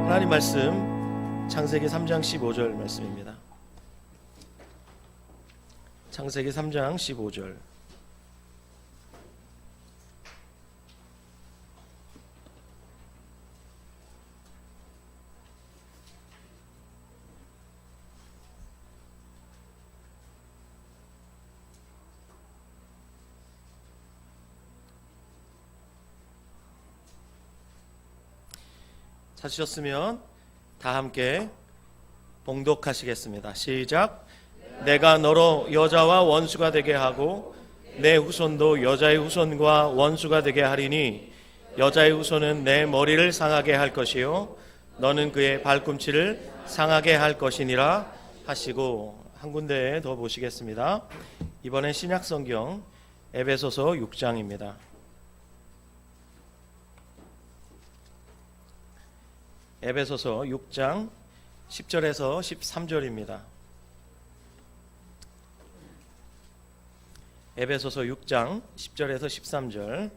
하나님 말씀 창세기 3장 15절 말씀입니다. 창세기 3장 15절. 찾으셨으면 다 함께 봉독하시겠습니다. 시작. 내가 너로 여자와 원수가 되게 하고 내 후손도 여자의 후손과 원수가 되게 하리니 여자의 후손은 내 머리를 상하게 할 것이요 너는 그의 발꿈치를 상하게 할 것이니라 하시고, 한 군데 더 보시겠습니다. 이번엔 신약성경 에베소서 6장입니다. 에베소서 6장 10절에서 13절입니다. 에베소서 6장 10절에서 13절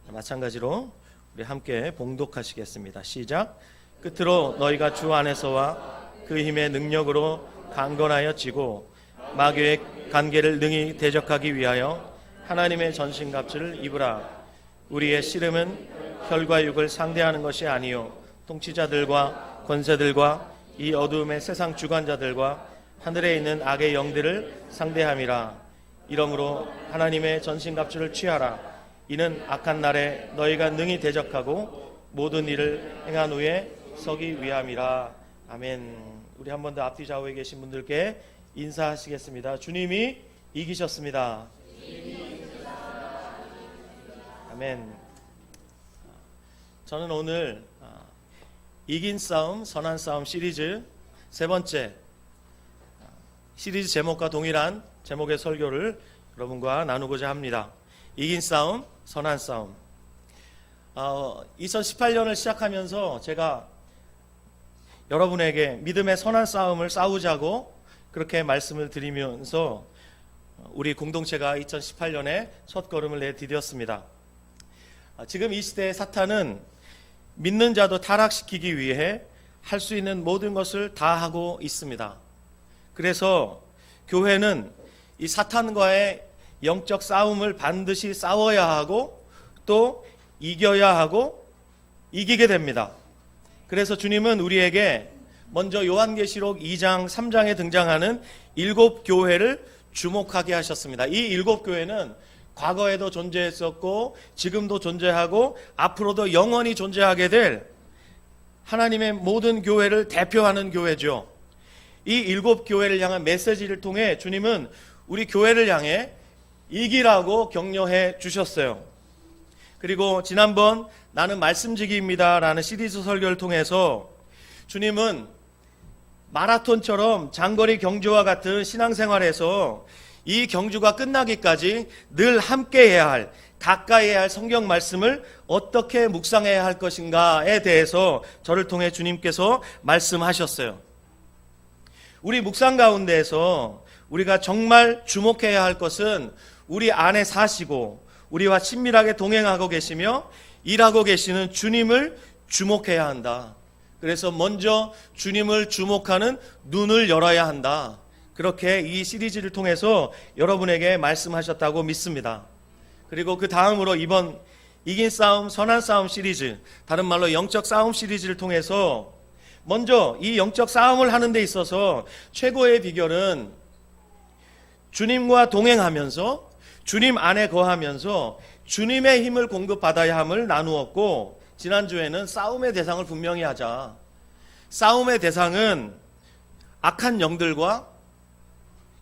마찬가지로 우리 함께 봉독하시겠습니다. 시작. 끝으로 너희가 주 안에서와 그 힘의 능력으로 강건하여 지고 마귀의 관계를 능히 대적하기 위하여 하나님의 전신갑주를 입으라. 우리의 씨름은 혈과 육을 상대하는 것이 아니요 통치자들과 권세들과 이 어두움의 세상 주관자들과 하늘에 있는 악의 영들을 상대함이라. 이러므로 하나님의 전신갑주를 취하라. 이는 악한 날에 너희가 능히 대적하고 모든 일을 행한 후에 서기 위함이라. 아멘. 우리 한 번 더 앞뒤 좌우에 계신 분들께 인사하시겠습니다. 주님이 이기셨습니다. 아멘. 저는 오늘 이긴 싸움, 선한 싸움 시리즈 세 번째 시리즈 제목과 동일한 제목의 설교를 여러분과 나누고자 합니다. 이긴 싸움, 선한 싸움. 2018년을 시작하면서 제가 여러분에게 믿음의 선한 싸움을 싸우자고 그렇게 말씀을 드리면서 우리 공동체가 2018년에 첫 걸음을 내디뎠습니다. 지금 이 시대의 사탄은 믿는 자도 타락시키기 위해 할 수 있는 모든 것을 다 하고 있습니다. 그래서 교회는 이 사탄과의 영적 싸움을 반드시 싸워야 하고 또 이겨야 하고 이기게 됩니다. 그래서 주님은 우리에게 먼저 요한계시록 2장 3장에 등장하는 7교회를 주목하게 하셨습니다. 이 7교회는 과거에도 존재했었고 지금도 존재하고 앞으로도 영원히 존재하게 될 하나님의 모든 교회를 대표하는 교회죠. 이 7교회를 향한 메시지를 통해 주님은 우리 교회를 향해 이기라고 격려해 주셨어요. 그리고 지난번 나는 말씀지기입니다 라는 시리즈 설교를 통해서 주님은 마라톤처럼 장거리 경주와 같은 신앙생활에서 이 경주가 끝나기까지 늘 함께 해야 할, 가까이 해야 할 성경 말씀을 어떻게 묵상해야 할 것인가에 대해서 저를 통해 주님께서 말씀하셨어요. 우리 묵상 가운데에서 우리가 정말 주목해야 할 것은 우리 안에 사시고 우리와 친밀하게 동행하고 계시며 일하고 계시는 주님을 주목해야 한다. 그래서 먼저 주님을 주목하는 눈을 열어야 한다. 그렇게 이 시리즈를 통해서 여러분에게 말씀하셨다고 믿습니다. 그리고 그 다음으로 이번 이긴 싸움, 선한 싸움 시리즈, 다른 말로 영적 싸움 시리즈를 통해서 먼저 이 영적 싸움을 하는 데 있어서 최고의 비결은 주님과 동행하면서 주님 안에 거하면서 주님의 힘을 공급받아야 함을 나누었고, 지난주에는 싸움의 대상을 분명히 하자. 싸움의 대상은 악한 영들과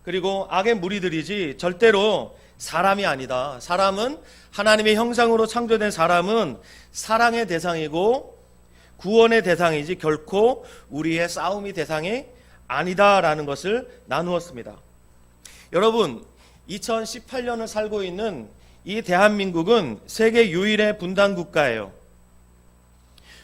그리고 악의 무리들이지 절대로 사람이 아니다. 사람은 하나님의 형상으로 창조된 사람은 사랑의 대상이고 구원의 대상이지 결코 우리의 싸움이 대상이 아니다라는 것을 나누었습니다. 여러분, 2018년을 살고 있는 이 대한민국은 세계 유일의 분단 국가예요.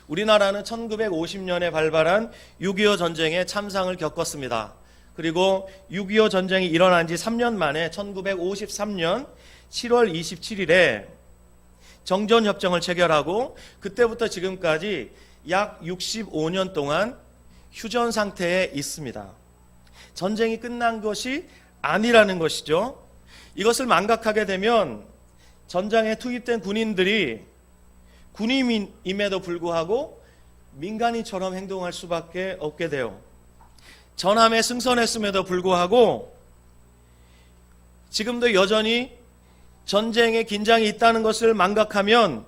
우리나라는 1950년에 발발한 6.25 전쟁의 참상을 겪었습니다. 그리고 6.25 전쟁이 일어난 지 3년 만에 1953년 7월 27일에 정전협정을 체결하고 그때부터 지금까지 약 65년 동안 휴전 상태에 있습니다. 전쟁이 끝난 것이 아니라는 것이죠. 이것을 망각하게 되면 전장에 투입된 군인들이 군인임에도 불구하고 민간인처럼 행동할 수밖에 없게 돼요. 전함에 승선했음에도 불구하고 지금도 여전히 전쟁의 긴장이 있다는 것을 망각하면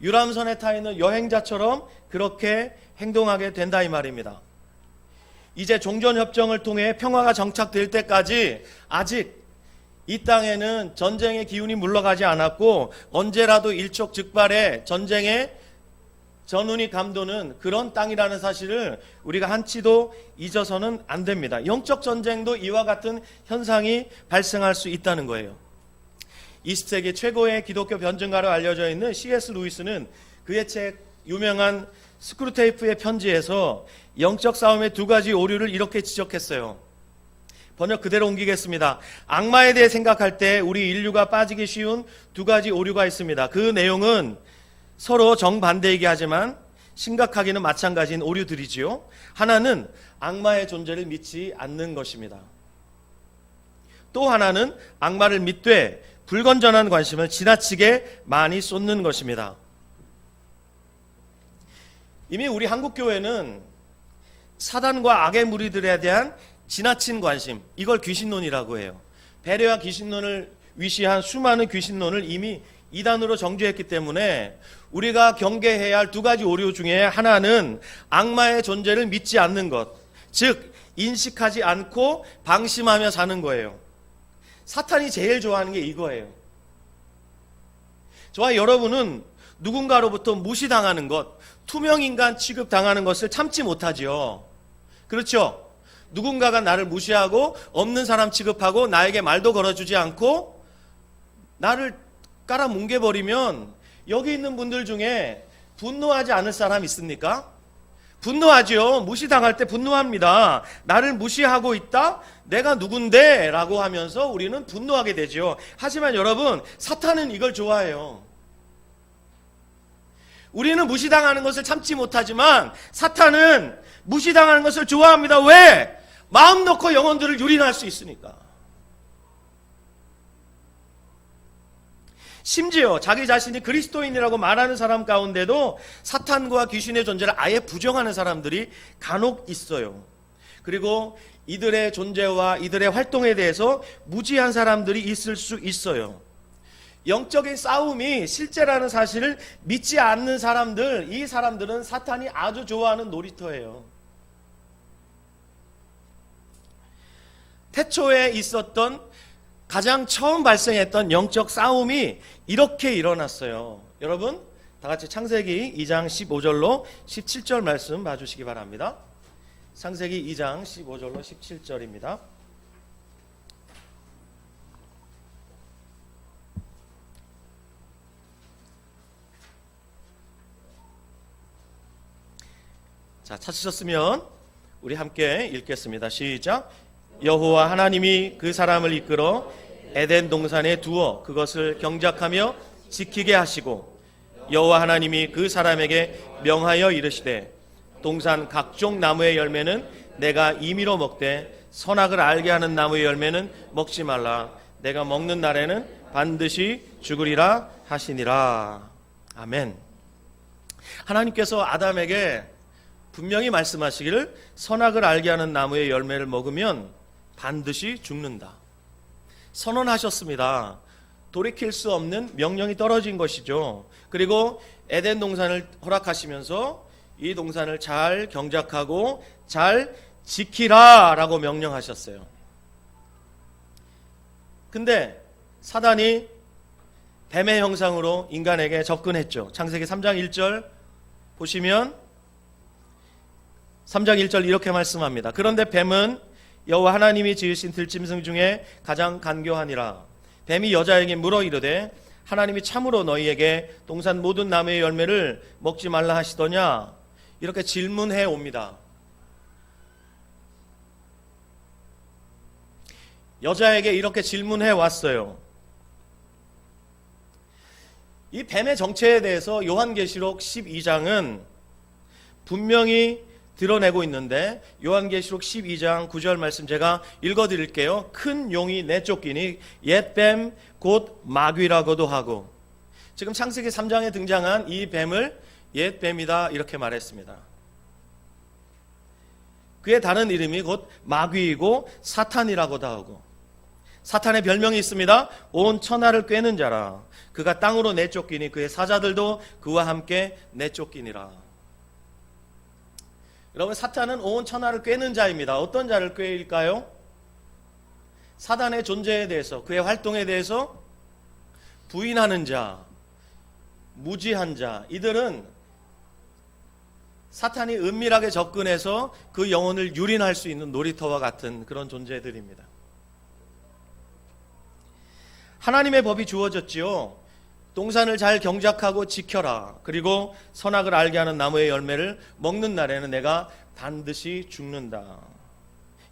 유람선에 타 있는 여행자처럼 그렇게 행동하게 된다 이 말입니다. 이제 종전협정을 통해 평화가 정착될 때까지 아직 이 땅에는 전쟁의 기운이 물러가지 않았고 언제라도 일촉즉발의 전쟁의 전운이 감도는 그런 땅이라는 사실을 우리가 한치도 잊어서는 안 됩니다. 영적 전쟁도 이와 같은 현상이 발생할 수 있다는 거예요. 20세기 최고의 기독교 변증가로 알려져 있는 C.S. 루이스는 그의 책 유명한 스크루테이프의 편지에서 영적 싸움의 두 가지 오류를 이렇게 지적했어요. 번역 그대로 옮기겠습니다. 악마에 대해 생각할 때 우리 인류가 빠지기 쉬운 두 가지 오류가 있습니다. 그 내용은 서로 정반대이긴 하지만 심각하기는 마찬가지인 오류들이지요. 하나는 악마의 존재를 믿지 않는 것입니다. 또 하나는 악마를 믿되 불건전한 관심을 지나치게 많이 쏟는 것입니다. 이미 우리 한국교회는 사단과 악의 무리들에 대한 지나친 관심, 이걸 귀신론이라고 해요. 배려와 귀신론을 위시한 수많은 귀신론을 이미 이단으로 정죄했기 때문에 우리가 경계해야 할 두 가지 오류 중에 하나는 악마의 존재를 믿지 않는 것, 즉 인식하지 않고 방심하며 사는 거예요. 사탄이 제일 좋아하는 게 이거예요. 저와 여러분은 누군가로부터 무시당하는 것, 투명인간 취급당하는 것을 참지 못하지요. 그렇죠? 누군가가 나를 무시하고 없는 사람 취급하고 나에게 말도 걸어주지 않고 나를 깔아뭉개버리면 여기 있는 분들 중에 분노하지 않을 사람 있습니까? 분노하지요. 무시당할 때 분노합니다. 나를 무시하고 있다? 내가 누군데? 라고 하면서 우리는 분노하게 되죠. 하지만 여러분, 사탄은 이걸 좋아해요. 우리는 무시당하는 것을 참지 못하지만 사탄은 무시당하는 것을 좋아합니다. 왜? 마음 놓고 영혼들을 유린할 수 있으니까. 심지어 자기 자신이 그리스도인이라고 말하는 사람 가운데도 사탄과 귀신의 존재를 아예 부정하는 사람들이 간혹 있어요. 그리고 이들의 존재와 이들의 활동에 대해서 무지한 사람들이 있을 수 있어요. 영적인 싸움이 실제라는 사실을 믿지 않는 사람들, 이 사람들은 사탄이 아주 좋아하는 놀이터예요. 태초에 있었던 가장 처음 발생했던 영적 싸움이 이렇게 일어났어요. 여러분, 다 같이 창세기 2장 15절로 17절 말씀 봐주시기 바랍니다. 창세기 2장 15절로 17절입니다. 자, 찾으셨으면 우리 함께 읽겠습니다. 시작. 여호와 하나님이 그 사람을 이끌어 에덴 동산에 두어 그것을 경작하며 지키게 하시고 여호와 하나님이 그 사람에게 명하여 이르시되 동산 각종 나무의 열매는 내가 임의로 먹되 선악을 알게 하는 나무의 열매는 먹지 말라. 내가 먹는 날에는 반드시 죽으리라 하시니라. 아멘. 하나님께서 아담에게 분명히 말씀하시기를 선악을 알게 하는 나무의 열매를 먹으면 반드시 죽는다. 선언하셨습니다. 돌이킬 수 없는 명령이 떨어진 것이죠. 그리고 에덴 동산을 허락하시면서 이 동산을 잘 경작하고 잘 지키라 라고 명령하셨어요. 근데 사단이 뱀의 형상으로 인간에게 접근했죠. 창세기 3장 1절 보시면 3장 1절 이렇게 말씀합니다. 그런데 뱀은 여호와 하나님이 지으신 들짐승 중에 가장 간교하니라. 뱀이 여자에게 물어 이르되 하나님이 참으로 너희에게 동산 모든 나무의 열매를 먹지 말라 하시더냐? 이렇게 질문해 옵니다. 여자에게 이렇게 질문해 왔어요. 이 뱀의 정체에 대해서 요한계시록 12장은 분명히 드러내고 있는데 요한계시록 12장 9절 말씀 제가 읽어드릴게요. 큰 용이 내쫓기니 옛뱀 곧 마귀라고도 하고, 지금 창세기 3장에 등장한 이 뱀을 옛뱀이다 이렇게 말했습니다. 그의 다른 이름이 곧 마귀이고 사탄이라고도 하고, 사탄의 별명이 있습니다. 온 천하를 꿰는 자라. 그가 땅으로 내쫓기니 그의 사자들도 그와 함께 내쫓기니라. 여러분, 사탄은 온 천하를 꿰는 자입니다. 어떤 자를 꿰일까요? 사단의 존재에 대해서, 그의 활동에 대해서 부인하는 자, 무지한 자, 이들은 사탄이 은밀하게 접근해서 그 영혼을 유린할 수 있는 놀이터와 같은 그런 존재들입니다. 하나님의 법이 주어졌지요. 동산을 잘 경작하고 지켜라. 그리고 선악을 알게 하는 나무의 열매를 먹는 날에는 내가 반드시 죽는다.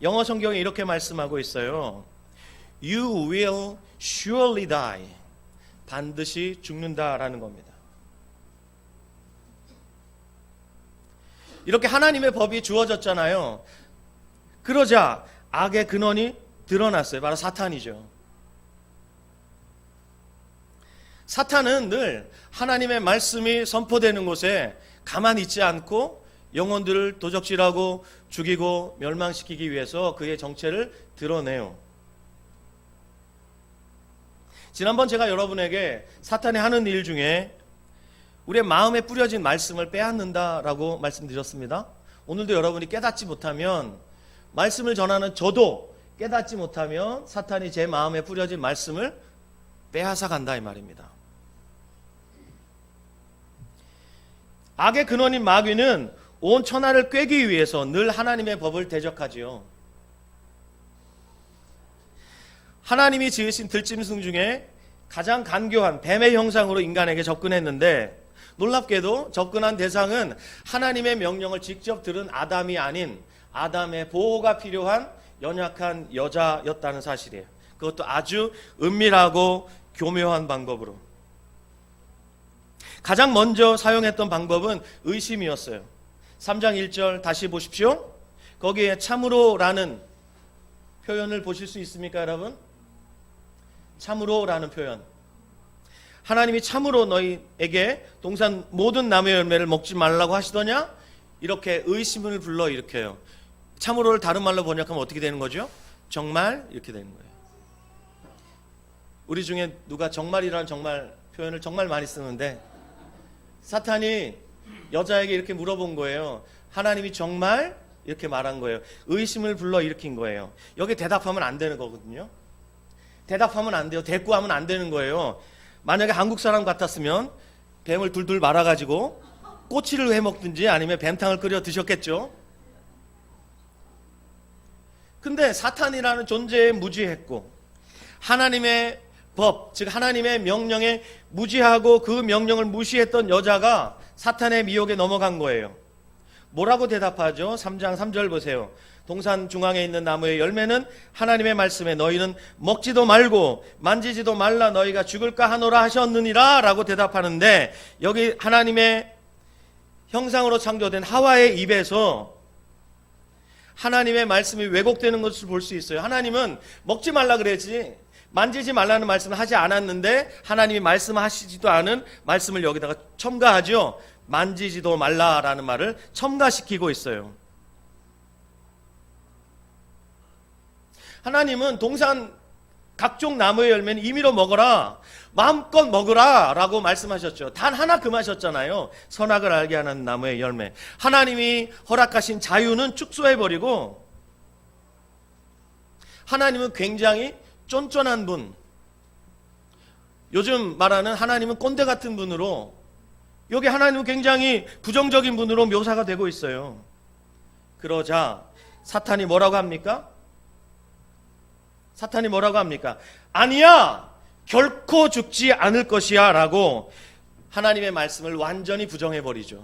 영어 성경에 이렇게 말씀하고 있어요. You will surely die. 반드시 죽는다라는 겁니다. 이렇게 하나님의 법이 주어졌잖아요. 그러자 악의 근원이 드러났어요. 바로 사탄이죠. 사탄은 늘 하나님의 말씀이 선포되는 곳에 가만히 있지 않고 영혼들을 도적질하고 죽이고 멸망시키기 위해서 그의 정체를 드러내요. 지난번 제가 여러분에게 사탄이 하는 일 중에 우리의 마음에 뿌려진 말씀을 빼앗는다라고 말씀드렸습니다. 오늘도 여러분이 깨닫지 못하면, 말씀을 전하는 저도 깨닫지 못하면 사탄이 제 마음에 뿌려진 말씀을 빼앗아 간다 이 말입니다. 악의 근원인 마귀는 온 천하를 꿰기 위해서 늘 하나님의 법을 대적하지요. 하나님이 지으신 들짐승 중에 가장 간교한 뱀의 형상으로 인간에게 접근했는데, 놀랍게도 접근한 대상은 하나님의 명령을 직접 들은 아담이 아닌 아담의 보호가 필요한 연약한 여자였다는 사실이에요. 그것도 아주 은밀하고 교묘한 방법으로. 가장 먼저 사용했던 방법은 의심이었어요. 3장 1절 다시 보십시오. 거기에 참으로라는 표현을 보실 수 있습니까, 여러분? 참으로라는 표현. 하나님이 참으로 너희에게 동산 모든 나무의 열매를 먹지 말라고 하시더냐? 이렇게 의심을 불러 일으켜요. 참으로를 다른 말로 번역하면 어떻게 되는 거죠? 정말, 이렇게 되는 거예요. 우리 중에 누가 정말이라는 정말 표현을 정말 많이 쓰는데, 사탄이 여자에게 이렇게 물어본 거예요. 하나님이 정말? 이렇게 말한 거예요. 의심을 불러 일으킨 거예요. 여기 대답하면 안 되는 거거든요. 대답하면 안 돼요. 대꾸하면 안 되는 거예요. 만약에 한국 사람 같았으면 뱀을 둘둘 말아가지고 꼬치를 해 먹든지 아니면 뱀탕을 끓여 드셨겠죠. 근데 사탄이라는 존재에 무지했고, 하나님의 법, 즉 하나님의 명령에 무지하고 그 명령을 무시했던 여자가 사탄의 미혹에 넘어간 거예요. 뭐라고 대답하죠? 3장 3절 보세요. 동산 중앙에 있는 나무의 열매는 하나님의 말씀에 너희는 먹지도 말고 만지지도 말라 너희가 죽을까 하노라 하셨느니라 라고 대답하는데, 여기 하나님의 형상으로 창조된 하와의 입에서 하나님의 말씀이 왜곡되는 것을 볼 수 있어요. 하나님은 먹지 말라 그랬지 만지지 말라는 말씀을 하지 않았는데, 하나님이 말씀하시지도 않은 말씀을 여기다가 첨가하죠. 만지지도 말라라는 말을 첨가시키고 있어요. 하나님은 동산 각종 나무의 열매는 임의로 먹어라, 마음껏 먹으라 라고 말씀하셨죠. 단 하나 금하셨잖아요. 선악을 알게 하는 나무의 열매. 하나님이 허락하신 자유는 축소해버리고, 하나님은 굉장히 쫀쫀한 분, 요즘 말하는 하나님은 꼰대 같은 분으로, 여기 하나님은 굉장히 부정적인 분으로 묘사가 되고 있어요. 그러자 사탄이 뭐라고 합니까? 사탄이 뭐라고 합니까? 아니야, 결코 죽지 않을 것이야 라고 하나님의 말씀을 완전히 부정해버리죠.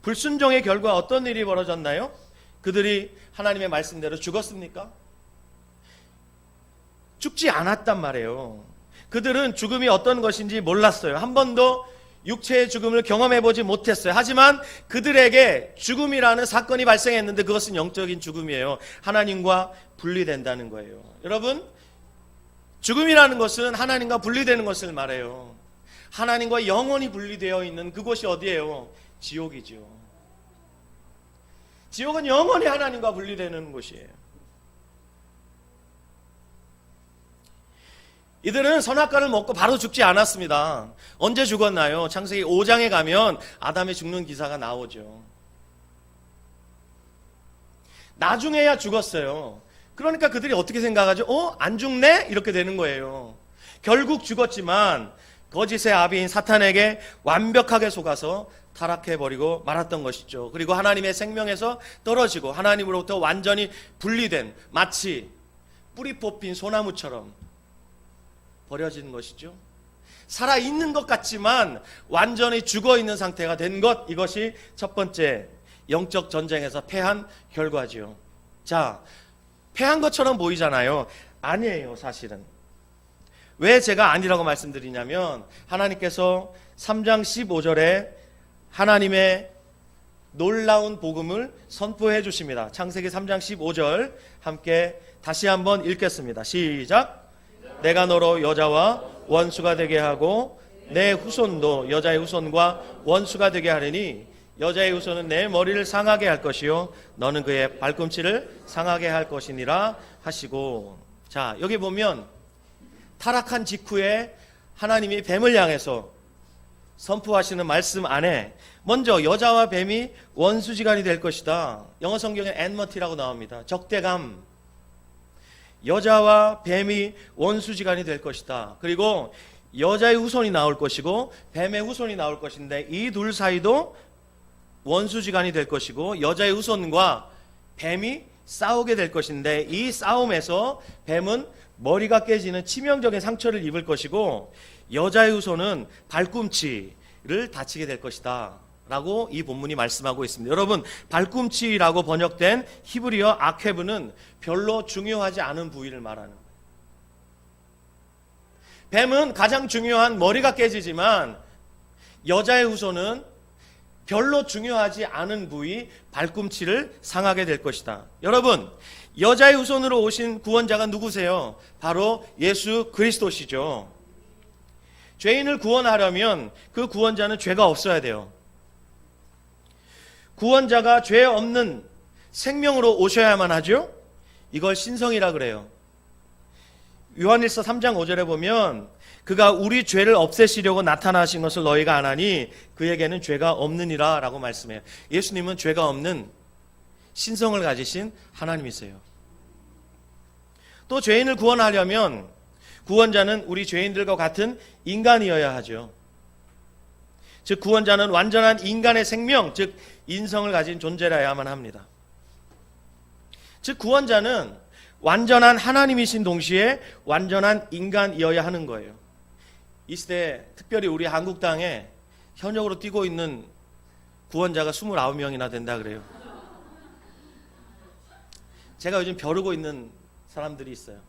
불순종의 결과 어떤 일이 벌어졌나요? 그들이 하나님의 말씀대로 죽었습니까? 죽지 않았단 말이에요. 그들은 죽음이 어떤 것인지 몰랐어요. 한 번도 육체의 죽음을 경험해보지 못했어요. 하지만 그들에게 죽음이라는 사건이 발생했는데 그것은 영적인 죽음이에요. 하나님과 분리된다는 거예요. 여러분, 죽음이라는 것은 하나님과 분리되는 것을 말해요. 하나님과 영원히 분리되어 있는 그곳이 어디예요? 지옥이죠. 지옥은 영원히 하나님과 분리되는 곳이에요. 이들은 선악과를 먹고 바로 죽지 않았습니다. 언제 죽었나요? 창세기 5장에 가면 아담이 죽는 기사가 나오죠. 나중에야 죽었어요. 그러니까 그들이 어떻게 생각하죠? 안 죽네? 이렇게 되는 거예요. 결국 죽었지만 거짓의 아비인 사탄에게 완벽하게 속아서 타락해버리고 말았던 것이죠. 그리고 하나님의 생명에서 떨어지고 하나님으로부터 완전히 분리된, 마치 뿌리 뽑힌 소나무처럼 버려진 것이죠. 살아있는 것 같지만 완전히 죽어있는 상태가 된 것, 이것이 첫 번째 영적 전쟁에서 패한 결과지요. 자, 패한 것처럼 보이잖아요. 아니에요, 사실은. 왜 제가 아니라고 말씀드리냐면 하나님께서 3장 15절에 하나님의 놀라운 복음을 선포해 주십니다. 창세기 3장 15절 함께 다시 한번 읽겠습니다. 시작. 내가 너로 여자와 원수가 되게 하고 내 후손도 여자의 후손과 원수가 되게 하리니 여자의 후손은 내 머리를 상하게 할 것이요 너는 그의 발꿈치를 상하게 할 것이니라 하시고. 자, 여기 보면 타락한 직후에 하나님이 뱀을 향해서 선포하시는 말씀 안에 먼저 여자와 뱀이 원수지간이 될 것이다. 영어 성경에 엔머티라고 나옵니다. 적대감. 여자와 뱀이 원수지간이 될 것이다. 그리고 여자의 후손이 나올 것이고 뱀의 후손이 나올 것인데 이 둘 사이도 원수지간이 될 것이고 여자의 후손과 뱀이 싸우게 될 것인데 이 싸움에서 뱀은 머리가 깨지는 치명적인 상처를 입을 것이고 여자의 후손은 발꿈치를 다치게 될 것이다 라고 이 본문이 말씀하고 있습니다. 여러분, 발꿈치라고 번역된 히브리어 아케브는 별로 중요하지 않은 부위를 말하는 거예요. 뱀은 가장 중요한 머리가 깨지지만 여자의 후손은 별로 중요하지 않은 부위 발꿈치를 상하게 될 것이다. 여러분, 여자의 후손으로 오신 구원자가 누구세요? 바로 예수 그리스도시죠. 죄인을 구원하려면 그 구원자는 죄가 없어야 돼요. 구원자가 죄 없는 생명으로 오셔야만 하죠. 이걸 신성이라 그래요. 요한일서 3장 5절에 보면 그가 우리 죄를 없애시려고 나타나신 것을 너희가 아나니 그에게는 죄가 없느니라 라고 말씀해요. 예수님은 죄가 없는 신성을 가지신 하나님이세요. 또 죄인을 구원하려면 구원자는 우리 죄인들과 같은 인간이어야 하죠. 즉 구원자는 완전한 인간의 생명, 즉 인성을 가진 존재라야만 합니다. 즉 구원자는 완전한 하나님이신 동시에 완전한 인간이어야 하는 거예요. 이 시대에 특별히 우리 한국 땅에 현역으로 뛰고 있는 구원자가 29명이나 된다 그래요. 제가 요즘 벼르고 있는 사람들이 있어요.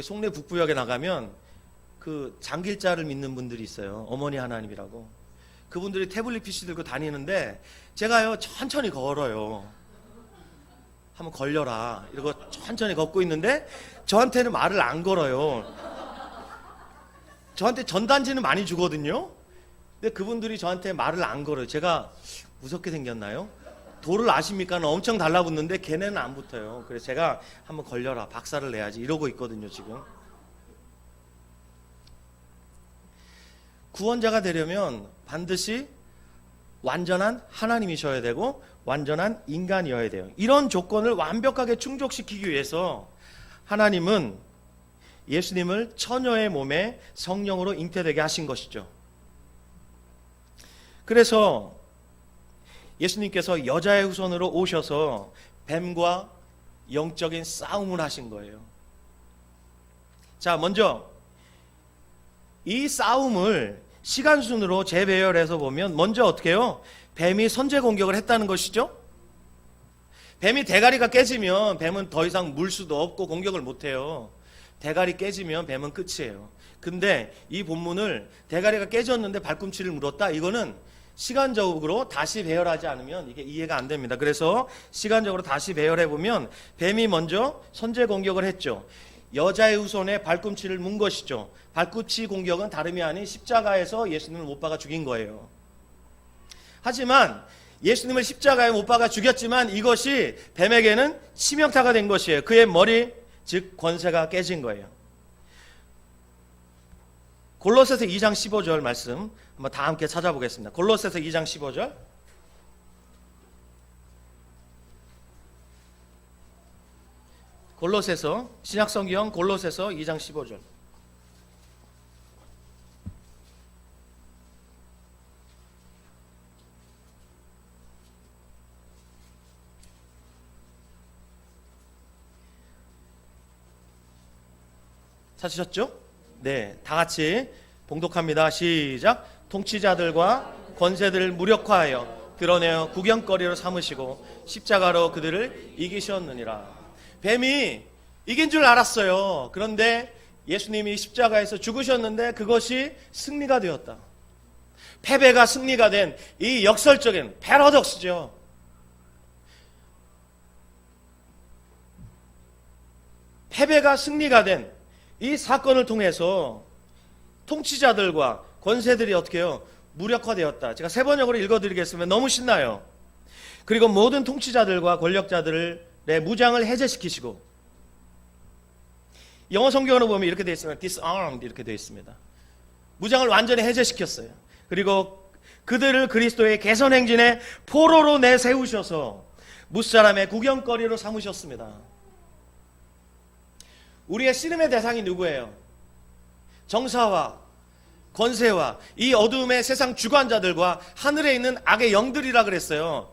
송내 북부역에 나가면 그 장길자를 믿는 분들이 있어요. 어머니 하나님이라고. 그분들이 태블릿 PC 들고 다니는데 제가요 천천히 걸어요. 한번 걸려라 이러고 천천히 걷고 있는데 저한테는 말을 안 걸어요. 저한테 전단지는 많이 주거든요. 근데 그분들이 저한테 말을 안 걸어요. 제가 무섭게 생겼나요? 도를 아십니까? 엄청 달라붙는데 걔네는 안 붙어요. 그래서 제가 한번 걸려라, 박살을 내야지 이러고 있거든요 지금. 구원자가 되려면 반드시 완전한 하나님이셔야 되고 완전한 인간이어야 돼요. 이런 조건을 완벽하게 충족시키기 위해서 하나님은 예수님을 처녀의 몸에 성령으로 잉태되게 하신 것이죠. 그래서 예수님께서 여자의 후손으로 오셔서 뱀과 영적인 싸움을 하신 거예요. 자, 먼저 이 싸움을 시간 순으로 재배열해서 보면 먼저 어떻게 해요? 뱀이 선제 공격을 했다는 것이죠. 뱀이 대가리가 깨지면 뱀은 더 이상 물 수도 없고 공격을 못해요. 대가리 깨지면 뱀은 끝이에요. 근데 이 본문을 대가리가 깨졌는데 발꿈치를 물었다. 이거는 시간적으로 다시 배열하지 않으면 이게 이해가 안 됩니다. 그래서 시간적으로 다시 배열해 보면 뱀이 먼저 선제 공격을 했죠. 여자의 후손에 발꿈치를 문 것이죠. 발꿈치 공격은 다름이 아닌 십자가에서 예수님을 못 박아 죽인 거예요. 하지만 예수님을 십자가에 못 박아 죽였지만 이것이 뱀에게는 치명타가 된 것이에요. 그의 머리, 즉 권세가 깨진 거예요. 골로새서 2장 15절 말씀 한번 다 함께 찾아보겠습니다. 골로새서 2장 15절. 골로새서 신약성경 골로새서 2장 15절. 찾으셨죠? 네, 다 같이 봉독합니다. 시작. 통치자들과 권세들을 무력화하여 드러내어 구경거리로 삼으시고 십자가로 그들을 이기셨느니라. 뱀이 이긴 줄 알았어요. 그런데 예수님이 십자가에서 죽으셨는데 그것이 승리가 되었다. 패배가 승리가 된 이 역설적인 패러독스죠. 패배가 승리가 된 이 사건을 통해서 통치자들과 권세들이 어떻게 해요? 무력화되었다. 제가 세 번역으로 읽어드리겠습니다. 너무 신나요. 그리고 모든 통치자들과 권력자들의 무장을 해제시키시고, 영어 성경으로 보면 이렇게 되어 있습니다. disarmed 이렇게 되어 있습니다. 무장을 완전히 해제시켰어요. 그리고 그들을 그리스도의 개선 행진의 포로로 내세우셔서 무사람의 구경거리로 삼으셨습니다. 우리의 씨름의 대상이 누구예요? 정사와 권세와 이 어두움의 세상 주관자들과 하늘에 있는 악의 영들이라 그랬어요.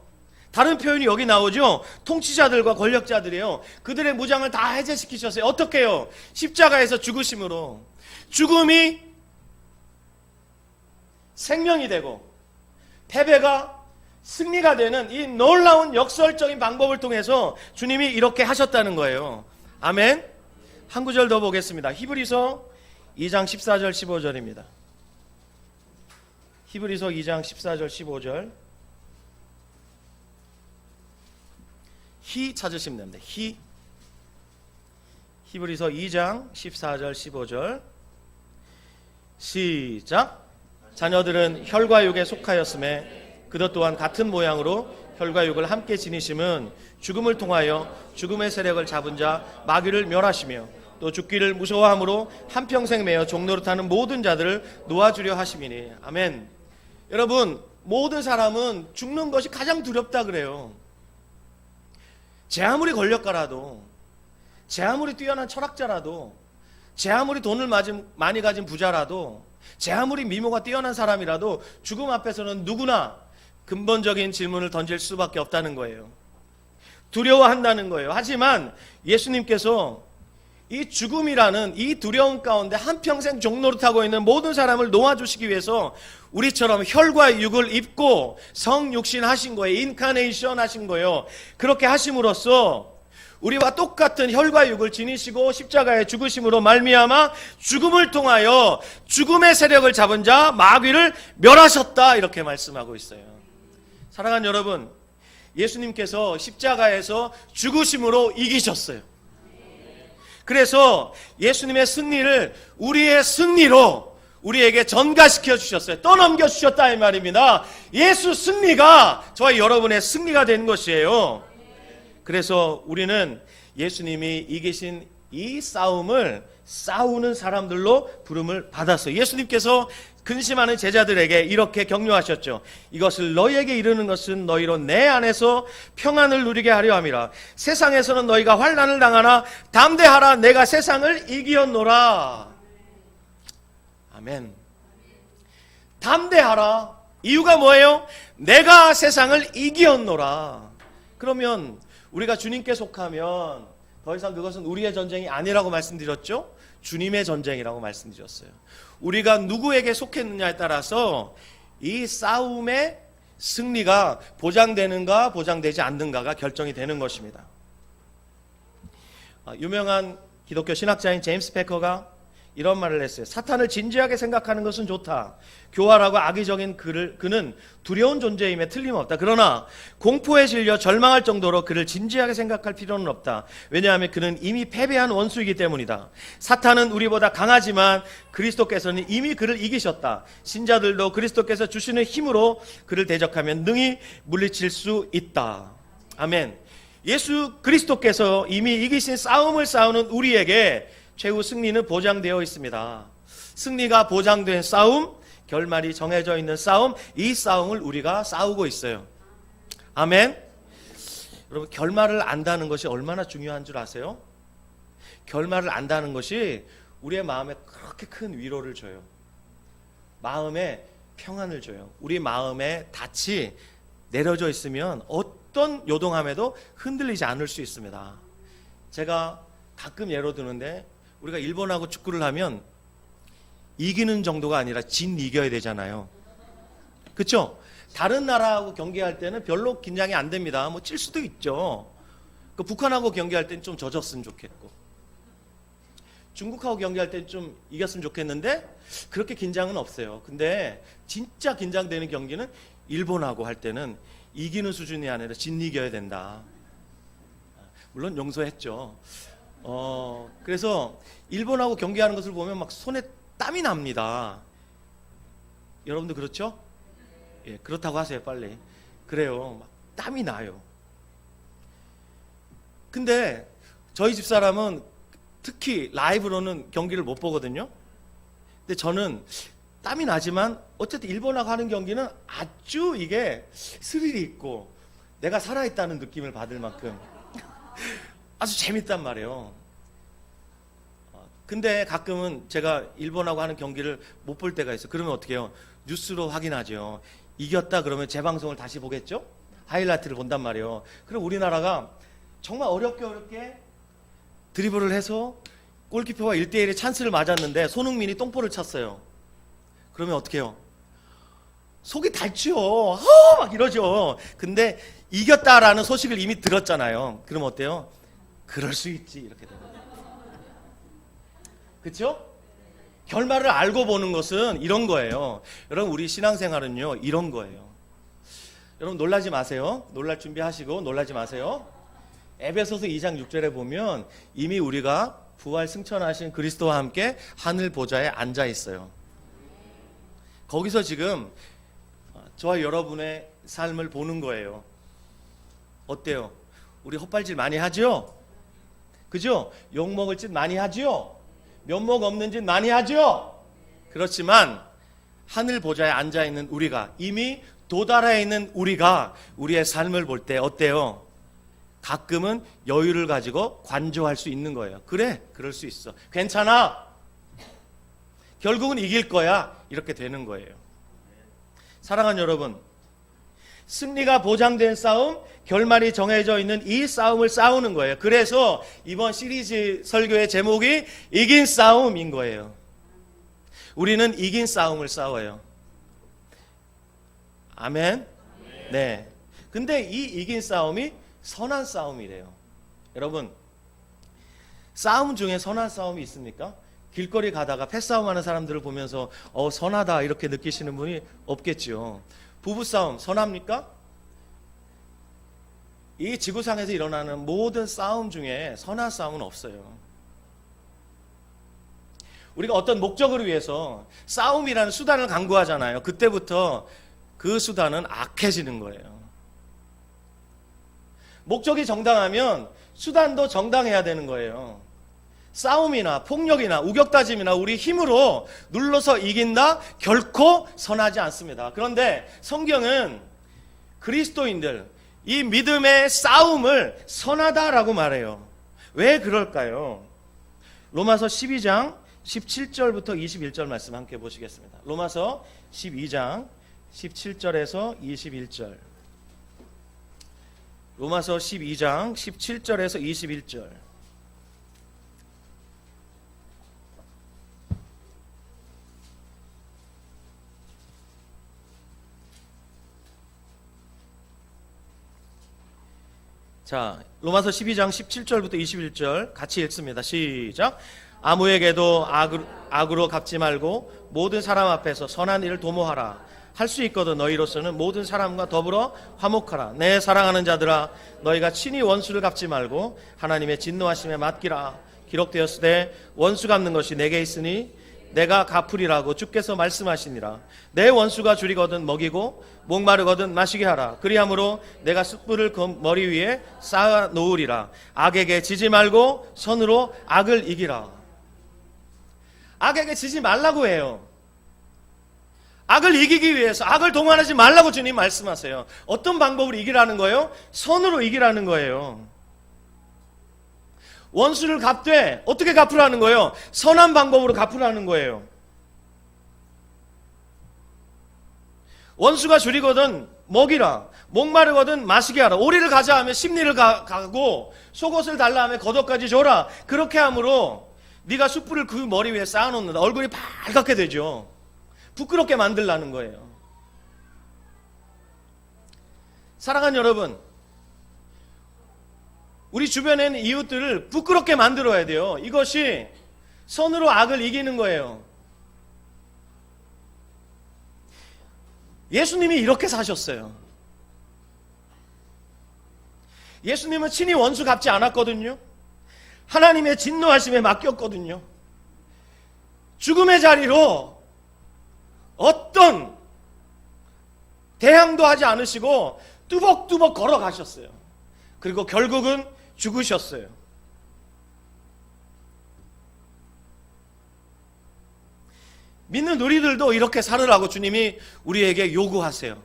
다른 표현이 여기 나오죠. 통치자들과 권력자들이에요. 그들의 무장을 다 해제시키셨어요. 어떻게 해요? 십자가에서 죽으심으로. 죽음이 생명이 되고 패배가 승리가 되는 이 놀라운 역설적인 방법을 통해서 주님이 이렇게 하셨다는 거예요. 아멘. 한 구절 더 보겠습니다. 히브리서 2장 14절 15절입니다. 히브리서 2장 14절 15절. 히 찾으시면 됩니다. 히. 히브리서 2장 14절 15절. 시작. 자녀들은 혈과 육에 속하였음에 그것 또한 같은 모양으로 혈과 육을 함께 지니심은 죽음을 통하여 죽음의 세력을 잡은 자 마귀를 멸하시며 또 죽기를 무서워함으로 한평생 매어 종노릇하는 모든 자들을 놓아주려 하심이니. 아멘. 여러분, 모든 사람은 죽는 것이 가장 두렵다 그래요. 제 아무리 권력가라도, 제 아무리 뛰어난 철학자라도, 제 아무리 돈을 많이 가진 부자라도, 제 아무리 미모가 뛰어난 사람이라도 죽음 앞에서는 누구나 근본적인 질문을 던질 수밖에 없다는 거예요. 두려워한다는 거예요. 하지만 예수님께서 이 죽음이라는 이 두려움 가운데 한평생 종노릇하고 있는 모든 사람을 놓아주시기 위해서 우리처럼 혈과 육을 입고 성육신 하신 거예요. 인카네이션 하신 거예요. 그렇게 하심으로써 우리와 똑같은 혈과 육을 지니시고 십자가에 죽으심으로 말미암아 죽음을 통하여 죽음의 세력을 잡은 자 마귀를 멸하셨다, 이렇게 말씀하고 있어요. 사랑하는 여러분, 예수님께서 십자가에서 죽으심으로 이기셨어요. 그래서 예수님의 승리를 우리의 승리로 우리에게 전가시켜 주셨어요. 떠넘겨 주셨다 이 말입니다. 예수 승리가 저와 여러분의 승리가 된 것이에요. 그래서 우리는 예수님이 이기신 이 싸움을 싸우는 사람들로 부름을 받았어요. 예수님께서 근심하는 제자들에게 이렇게 격려하셨죠. 이것을 너희에게 이르는 것은 너희로 내 안에서 평안을 누리게 하려 함이라. 세상에서는 너희가 환난을 당하나 담대하라, 내가 세상을 이기었노라. 아멘. 담대하라. 이유가 뭐예요? 내가 세상을 이기었노라. 그러면 우리가 주님께 속하면 더 이상 그것은 우리의 전쟁이 아니라고 말씀드렸죠? 주님의 전쟁이라고 말씀드렸어요. 우리가 누구에게 속했느냐에 따라서 이 싸움의 승리가 보장되는가 보장되지 않는가가 결정이 되는 것입니다. 유명한 기독교 신학자인 제임스 패커가 이런 말을 했어요. 사탄을 진지하게 생각하는 것은 좋다. 교활하고 악의적인 그는 두려운 존재임에 틀림없다. 그러나 공포에 질려 절망할 정도로 그를 진지하게 생각할 필요는 없다. 왜냐하면 그는 이미 패배한 원수이기 때문이다. 사탄은 우리보다 강하지만 그리스도께서는 이미 그를 이기셨다. 신자들도 그리스도께서 주시는 힘으로 그를 대적하면 능히 물리칠 수 있다. 아멘. 예수 그리스도께서 이미 이기신 싸움을 싸우는 우리에게 최후 승리는 보장되어 있습니다. 승리가 보장된 싸움, 결말이 정해져 있는 싸움, 이 싸움을 우리가 싸우고 있어요. 아멘. 여러분, 결말을 안다는 것이 얼마나 중요한 줄 아세요? 결말을 안다는 것이 우리의 마음에 그렇게 큰 위로를 줘요. 마음에 평안을 줘요. 우리 마음에 닻이 내려져 있으면 어떤 요동함에도 흔들리지 않을 수 있습니다. 제가 가끔 예로 드는데, 우리가 일본하고 축구를 하면 이기는 정도가 아니라 진 이겨야 되잖아요. 그렇죠? 다른 나라하고 경기할 때는 별로 긴장이 안 됩니다. 뭐 질 수도 있죠. 북한하고 경기할 때는 좀 져줬으면 좋겠고, 중국하고 경기할 때는 좀 이겼으면 좋겠는데 그렇게 긴장은 없어요. 근데 진짜 긴장되는 경기는 일본하고 할 때는 이기는 수준이 아니라 진 이겨야 된다. 물론 용서했죠. 그래서 일본하고 경기하는 것을 보면 막 손에 땀이 납니다. 여러분도 그렇죠? 예, 그렇다고 하세요, 빨리. 그래요. 막 땀이 나요. 근데 저희 집 사람은 특히 라이브로는 경기를 못 보거든요. 근데 저는 땀이 나지만 어쨌든 일본하고 하는 경기는 아주 이게 스릴이 있고 내가 살아있다는 느낌을 받을 만큼 아주 재밌단 말이에요. 근데 가끔은 제가 일본하고 하는 경기를 못 볼 때가 있어요. 그러면 어떻게 해요? 뉴스로 확인하죠. 이겼다 그러면 재방송을 다시 보겠죠? 하이라이트를 본단 말이에요. 그럼 우리나라가 정말 어렵게 드리블을 해서 골키퍼와 1대1의 찬스를 맞았는데 손흥민이 똥볼을 찼어요. 그러면 어떻게 해요? 속이 닳죠. 막 이러죠. 근데 이겼다라는 소식을 이미 들었잖아요. 그럼 어때요? 그럴 수 있지, 이렇게 되는 거예요. 그렇죠? 결말을 알고 보는 것은 이런 거예요. 여러분, 우리 신앙생활은요, 이런 거예요. 여러분, 놀라지 마세요. 놀랄 준비하시고 놀라지 마세요. 에베소서 2장 6절에 보면 이미 우리가 부활 승천하신 그리스도와 함께 하늘 보좌에 앉아 있어요. 거기서 지금 저와 여러분의 삶을 보는 거예요. 어때요? 우리 헛발질 많이 하죠? 그죠? 욕먹을 짓 많이 하죠? 면목 없는 짓 많이 하죠? 그렇지만 하늘 보좌에 앉아있는 우리가, 이미 도달해 있는 우리가 우리의 삶을 볼 때 어때요? 가끔은 여유를 가지고 관조할 수 있는 거예요. 그래, 그럴 수 있어. 괜찮아. 결국은 이길 거야. 이렇게 되는 거예요. 사랑하는 여러분, 승리가 보장된 싸움, 결말이 정해져 있는 이 싸움을 싸우는 거예요. 그래서 이번 시리즈 설교의 제목이 이긴 싸움인 거예요. 우리는 이긴 싸움을 싸워요. 아멘? 네. 근데 이 이긴 싸움이 선한 싸움이래요. 여러분, 싸움 중에 선한 싸움이 있습니까? 길거리 가다가 패싸움하는 사람들을 보면서 선하다 이렇게 느끼시는 분이 없겠죠. 부부싸움 선합니까? 이 지구상에서 일어나는 모든 싸움 중에 선한 싸움은 없어요. 우리가 어떤 목적을 위해서 싸움이라는 수단을 강구하잖아요. 그때부터 그 수단은 악해지는 거예요. 목적이 정당하면 수단도 정당해야 되는 거예요. 싸움이나 폭력이나 우격다짐이나 우리 힘으로 눌러서 이긴다? 결코 선하지 않습니다. 그런데 성경은 그리스도인들, 이 믿음의 싸움을 선하다라고 말해요. 왜 그럴까요? 로마서 12장 17절부터 21절 말씀 함께 보시겠습니다. 로마서 12장 17절에서 21절. 로마서 12장 17절에서 21절. 자, 로마서 12장 17절부터 21절 같이 읽습니다. 시작. 아무에게도 악으로 갚지 말고 모든 사람 앞에서 선한 일을 도모하라. 할 수 있거든 너희로서는 모든 사람과 더불어 화목하라. 내 사랑하는 자들아, 너희가 친히 원수를 갚지 말고 하나님의 진노하심에 맡기라. 기록되었으되 원수 갚는 것이 내게 있으니 내가 갚으리라고 주께서 말씀하시니라. 내 원수가 줄이거든 먹이고 목마르거든 마시게 하라. 그리함으로 내가 숯불을 그 머리 위에 쌓아 놓으리라. 악에게 지지 말고 선으로 악을 이기라. 악에게 지지 말라고 해요. 악을 이기기 위해서 악을 동원하지 말라고 주님 말씀하세요. 어떤 방법으로 이기라는 거예요? 선으로 이기라는 거예요. 원수를 갚되 어떻게 갚으라는 거예요? 선한 방법으로 갚으라는 거예요. 원수가 줄이거든 먹이라. 목마르거든 마시게 하라. 오리를 가자 하면 심리를 가고 속옷을 달라 하면 겉옷까지 줘라. 그렇게 함으로 네가 숯불을 그 머리 위에 쌓아놓는다. 얼굴이 빨갛게 되죠. 부끄럽게 만들라는 거예요. 사랑하는 여러분, 우리 주변에 있는 이웃들을 부끄럽게 만들어야 돼요. 이것이 선으로 악을 이기는 거예요. 예수님이 이렇게 사셨어요. 예수님은 친히 원수 갚지 않았거든요. 하나님의 진노하심에 맡겼거든요. 죽음의 자리로 어떤 대항도 하지 않으시고 뚜벅뚜벅 걸어가셨어요. 그리고 결국은 죽으셨어요. 믿는 우리들도 이렇게 살으라고 주님이 우리에게 요구하세요.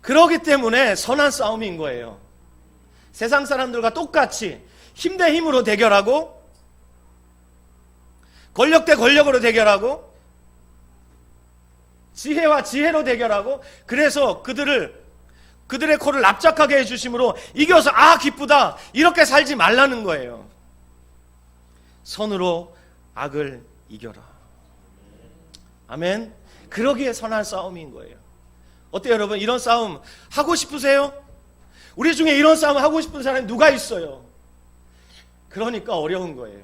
그렇기 때문에 선한 싸움인 거예요. 세상 사람들과 똑같이 힘 대 힘으로 대결하고 권력 대 권력으로 대결하고 지혜와 지혜로 대결하고 그래서 그들의 코를 납작하게 해주심으로 이겨서 기쁘다 이렇게 살지 말라는 거예요. 선으로 악을 이겨라. 아멘. 그러기에 선한 싸움인 거예요. 어때요 여러분? 이런 싸움 하고 싶으세요? 우리 중에 이런 싸움 하고 싶은 사람이 누가 있어요? 그러니까 어려운 거예요.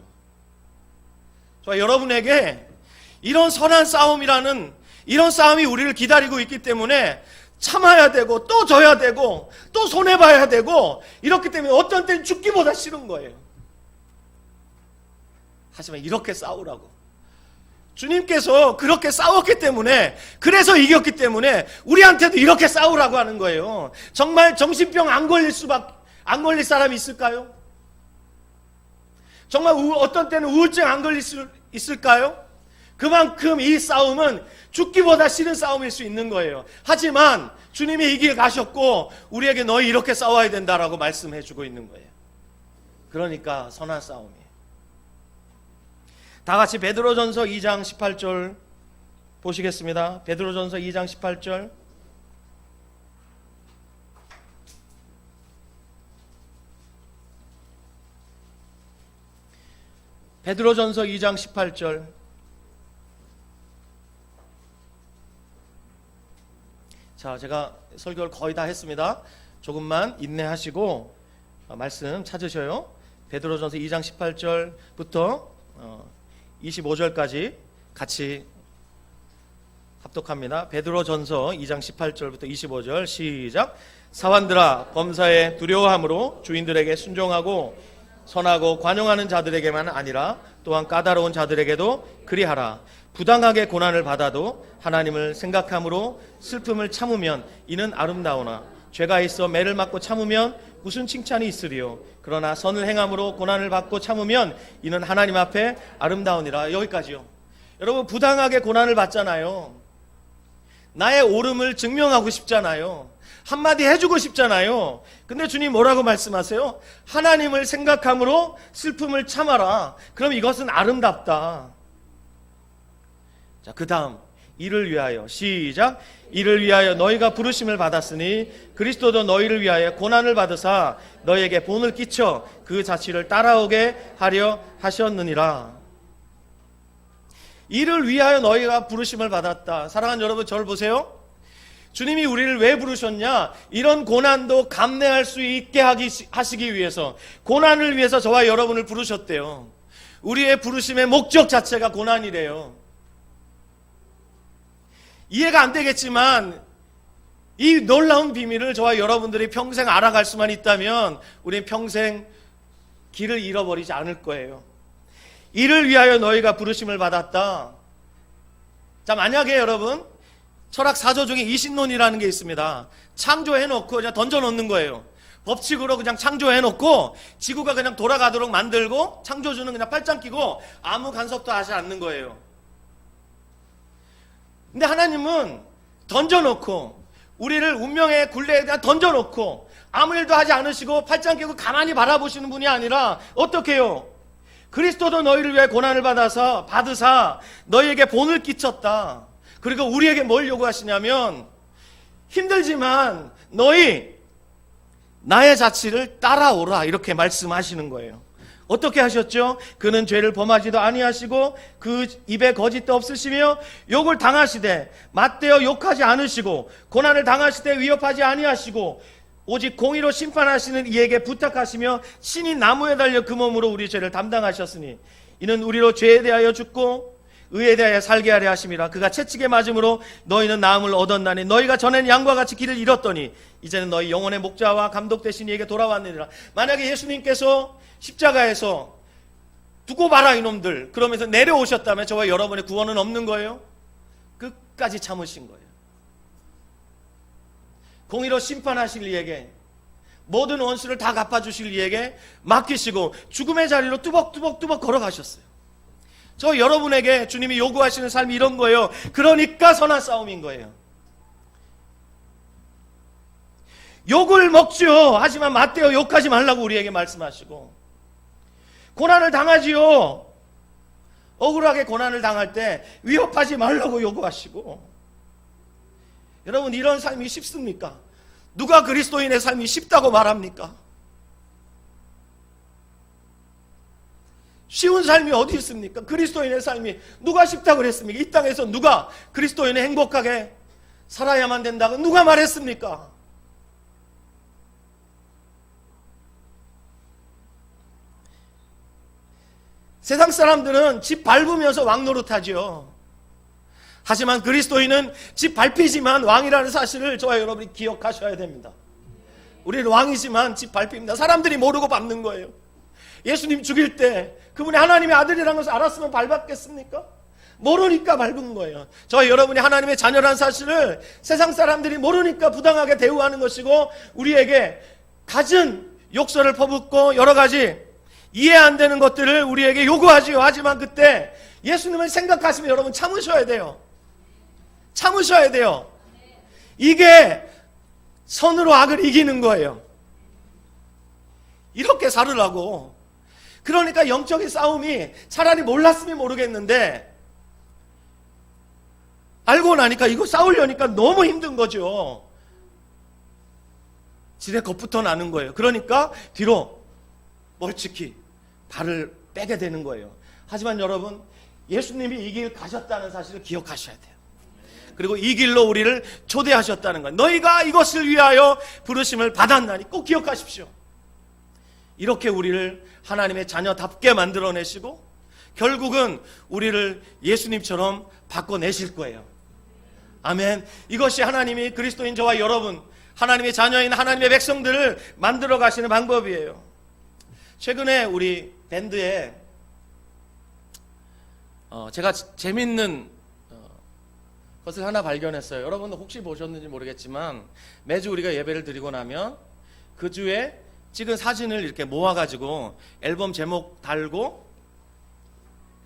저 여러분에게 이런 선한 싸움이라는 이런 싸움이 우리를 기다리고 있기 때문에 참아야 되고 또 져야 되고 또 손해봐야 되고 이렇기 때문에 어떤 때는 죽기보다 싫은 거예요. 하지만 이렇게 싸우라고 주님께서 그렇게 싸웠기 때문에 그래서 이겼기 때문에 우리한테도 이렇게 싸우라고 하는 거예요. 정말 정신병 안 걸릴 사람이 있을까요? 정말 어떤 때는 우울증 안 걸릴 수 있을까요? 그만큼 이 싸움은 죽기보다 싫은 싸움일 수 있는 거예요. 하지만 주님이 이 길 가셨고 우리에게 너희 이렇게 싸워야 된다라고 말씀해 주고 있는 거예요. 그러니까 선한 싸움이에요. 다 같이 베드로전서 2장 18절 보시겠습니다. 베드로전서 2장 18절. 베드로전서 2장 18절. 자, 제가 설교를 거의 다 했습니다. 조금만 인내하시고 말씀 찾으셔요. 베드로전서 2장 18절부터 25절까지 같이 합독합니다. 베드로전서 2장 18절부터 25절 시작. 사환들아, 범사에 두려워함으로 주인들에게 순종하고 선하고 관용하는 자들에게만 아니라 또한 까다로운 자들에게도 그리하라. 부당하게 고난을 받아도 하나님을 생각함으로 슬픔을 참으면 이는 아름다우나 죄가 있어 매를 맞고 참으면 무슨 칭찬이 있으리요. 그러나 선을 행함으로 고난을 받고 참으면 이는 하나님 앞에 아름다우니라. 여기까지요. 여러분, 부당하게 고난을 받잖아요. 나의 옳음을 증명하고 싶잖아요. 한마디 해주고 싶잖아요. 근데 주님 뭐라고 말씀하세요? 하나님을 생각함으로 슬픔을 참아라. 그럼 이것은 아름답다. 자, 그 다음 이를 위하여 시작. 이를 위하여 너희가 부르심을 받았으니 그리스도도 너희를 위하여 고난을 받으사 너희에게 본을 끼쳐 그 자취를 따라오게 하려 하셨느니라. 이를 위하여 너희가 부르심을 받았다. 사랑하는 여러분, 저를 보세요. 주님이 우리를 왜 부르셨냐? 이런 고난도 감내할 수 있게 하시기 위해서, 고난을 위해서 저와 여러분을 부르셨대요. 우리의 부르심의 목적 자체가 고난이래요. 이해가 안 되겠지만 이 놀라운 비밀을 저와 여러분들이 평생 알아갈 수만 있다면 우리는 평생 길을 잃어버리지 않을 거예요. 이를 위하여 너희가 부르심을 받았다. 자, 만약에 여러분 철학 사조 중에 이신론이라는 게 있습니다. 창조해놓고 그냥 던져놓는 거예요. 법칙으로 그냥 창조해놓고 지구가 그냥 돌아가도록 만들고 창조주는 그냥 팔짱 끼고 아무 간섭도 하지 않는 거예요. 근데 하나님은 던져놓고 우리를 운명의 굴레에 대한 던져놓고 아무 일도 하지 않으시고 팔짱 끼고 가만히 바라보시는 분이 아니라 어떻게 해요? 그리스도도 너희를 위해 고난을 받으사 너희에게 본을 끼쳤다. 그리고 우리에게 뭘 요구하시냐면 힘들지만 너희 나의 자취를 따라오라 이렇게 말씀하시는 거예요. 어떻게 하셨죠? 그는 죄를 범하지도 아니하시고 그 입에 거짓도 없으시며 욕을 당하시되 맞대어 욕하지 않으시고 고난을 당하시되 위협하지 아니하시고 오직 공의로 심판하시는 이에게 부탁하시며 친히 나무에 달려 그 몸으로 우리 죄를 담당하셨으니 이는 우리로 죄에 대하여 죽고 의에 대하여 살게 하려 하심이라. 그가 채찍에 맞음으로 너희는 나음을 얻었나니 너희가 전에는 양과 같이 길을 잃었더니 이제는 너희 영혼의 목자와 감독 되신 이에게 돌아왔느니라. 만약에 예수님께서 십자가에서 두고 봐라 이놈들 그러면서 내려오셨다면 저와 여러분의 구원은 없는 거예요. 끝까지 참으신 거예요. 공의로 심판하실 이에게 모든 원수를 다 갚아주실 이에게 맡기시고 죽음의 자리로 뚜벅뚜벅 걸어가셨어요. 저 여러분에게 주님이 요구하시는 삶이 이런 거예요. 그러니까 선한 싸움인 거예요. 욕을 먹지요. 하지만 맞대어 욕하지 말라고 우리에게 말씀하시고 고난을 당하지요. 억울하게 고난을 당할 때 위협하지 말라고 요구하시고. 여러분 이런 삶이 쉽습니까? 누가 그리스도인의 삶이 쉽다고 말합니까? 쉬운 삶이 어디 있습니까? 그리스도인의 삶이 누가 쉽다고 그랬습니까? 이 땅에서 누가 그리스도인이 행복하게 살아야만 된다고 누가 말했습니까? 세상 사람들은 집 밟으면서 왕 노릇하죠. 하지만 그리스도인은 집 밟히지만 왕이라는 사실을 저와 여러분이 기억하셔야 됩니다. 우리는 왕이지만 집 밟힙니다. 사람들이 모르고 밟는 거예요. 예수님 죽일 때 그분이 하나님의 아들이라는 것을 알았으면 밟았겠습니까? 모르니까 밟은 거예요. 저와 여러분이 하나님의 자녀라는 사실을 세상 사람들이 모르니까 부당하게 대우하는 것이고 우리에게 갖은 욕설을 퍼붓고 여러 가지 이해 안 되는 것들을 우리에게 요구하지요. 하지만 그때 예수님을 생각하시면 여러분 참으셔야 돼요. 참으셔야 돼요. 이게 선으로 악을 이기는 거예요. 이렇게 살으라고. 그러니까 영적인 싸움이 차라리 몰랐으면 모르겠는데 알고 나니까 이거 싸우려니까 너무 힘든 거죠. 지레 겁부터 나는 거예요. 그러니까 뒤로 멀찍이 발을 빼게 되는 거예요. 하지만 여러분 예수님이 이 길 가셨다는 사실을 기억하셔야 돼요. 그리고 이 길로 우리를 초대하셨다는 거예요. 너희가 이것을 위하여 부르심을 받았나니 꼭 기억하십시오. 이렇게 우리를 하나님의 자녀답게 만들어내시고 결국은 우리를 예수님처럼 바꿔내실 거예요. 아멘. 이것이 하나님이 그리스도인 저와 여러분 하나님의 자녀인 하나님의 백성들을 만들어 가시는 방법이에요. 최근에 우리 밴드에 제가 재밌는 것을 하나 발견했어요. 여러분 혹시 보셨는지 모르겠지만 매주 우리가 예배를 드리고 나면 그 주에 찍은 사진을 이렇게 모아가지고 앨범 제목 달고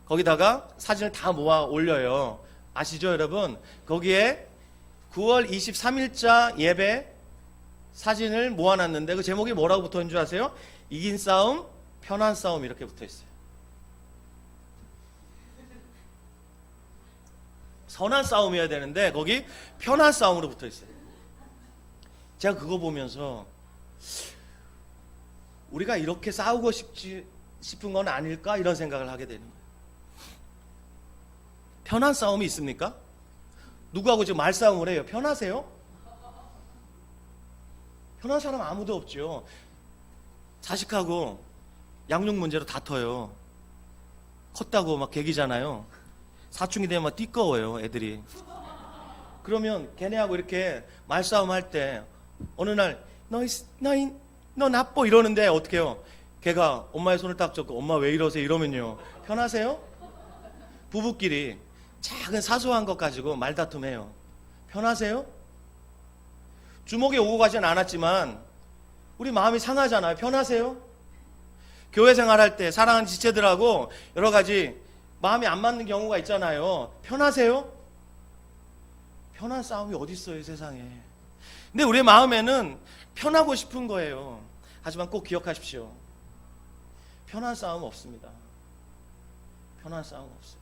거기다가 사진을 다 모아 올려요. 아시죠 여러분? 거기에 9월 23일자 예배 사진을 모아놨는데 그 제목이 뭐라고 붙어있는 줄 아세요? 이긴 싸움, 편한 싸움 이렇게 붙어있어요. 선한 싸움이어야 되는데 거기 편한 싸움으로 붙어있어요. 제가 그거 보면서 우리가 이렇게 싸우고 싶은 건 아닐까 이런 생각을 하게 되는 거예요. 편한 싸움이 있습니까? 누구하고 지금 말싸움을 해요? 편하세요? 편한 사람 아무도 없죠. 자식하고 양육 문제로 다퉈요. 컸다고 막 개기잖아요. 사춘기 되면 막 띠꺼워요, 애들이. 그러면 걔네하고 이렇게 말싸움 할 때 어느 날 너 나빠 이러는데 어떻게 해요? 걔가 엄마의 손을 딱 잡고 엄마 왜 이러세요? 이러면요. 편하세요? 부부끼리 작은 사소한 것 가지고 말다툼해요. 편하세요? 주먹이 오고 가진 않았지만 우리 마음이 상하잖아요. 편하세요? 교회 생활할 때 사랑하는 지체들하고 여러 가지 마음이 안 맞는 경우가 있잖아요. 편하세요? 편한 싸움이 어디 있어요, 세상에. 근데 우리 마음에는 편하고 싶은 거예요. 하지만 꼭 기억하십시오. 편한 싸움 없습니다. 편한 싸움 없어요.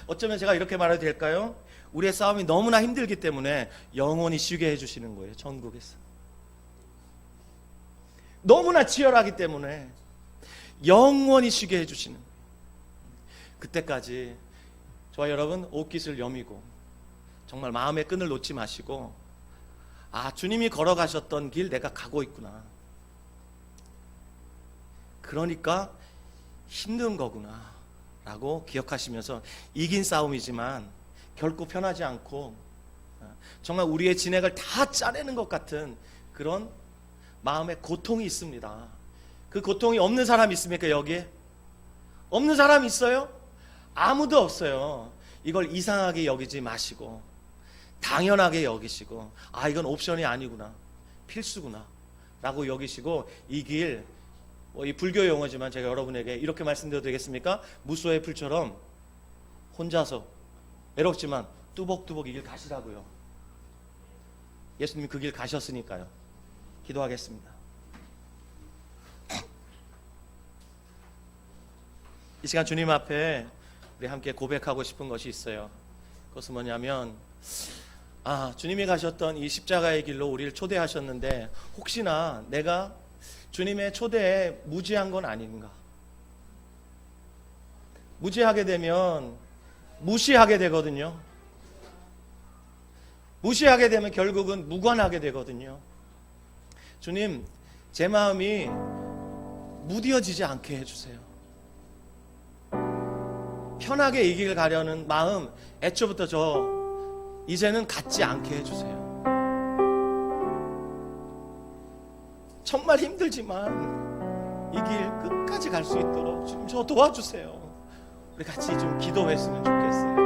어쩌면 제가 이렇게 말해도 될까요? 우리의 싸움이 너무나 힘들기 때문에 영원히 쉬게 해주시는 거예요, 천국에서. 너무나 치열하기 때문에 영원히 쉬게 해주시는 거예요. 그때까지 저와 여러분 옷깃을 여미고 정말 마음의 끈을 놓지 마시고, 아, 주님이 걸어가셨던 길 내가 가고 있구나. 그러니까 힘든 거구나 라고 기억하시면서, 이긴 싸움이지만 결코 편하지 않고 정말 우리의 진액을 다 짜내는 것 같은 그런 마음의 고통이 있습니다. 그 고통이 없는 사람 있습니까? 여기에? 없는 사람 있어요? 아무도 없어요. 이걸 이상하게 여기지 마시고 당연하게 여기시고, 아, 이건 옵션이 아니구나, 필수구나 라고 여기시고, 이 길, 이 불교 용어지만 제가 여러분에게 이렇게 말씀드려도 되겠습니까? 무소의 풀처럼 혼자서 외롭지만 뚜벅뚜벅 이 길 가시라고요. 예수님이 그 길 가셨으니까요. 기도하겠습니다. 이 시간 주님 앞에 우리 함께 고백하고 싶은 것이 있어요. 그것은 뭐냐면, 주님이 가셨던 이 십자가의 길로 우리를 초대하셨는데 혹시나 내가 주님의 초대에 무지한 건 아닌가? 무지하게 되면 무시하게 되거든요. 무시하게 되면 결국은 무관하게 되거든요. 주님, 제 마음이 무뎌지지 않게 해주세요. 편하게 이 길 가려는 마음 애초부터 이제는 갖지 않게 해주세요. 정말 힘들지만 이 길 끝까지 갈 수 있도록 주님 저 도와주세요. 우리 같이 좀 기도했으면 좋겠어요.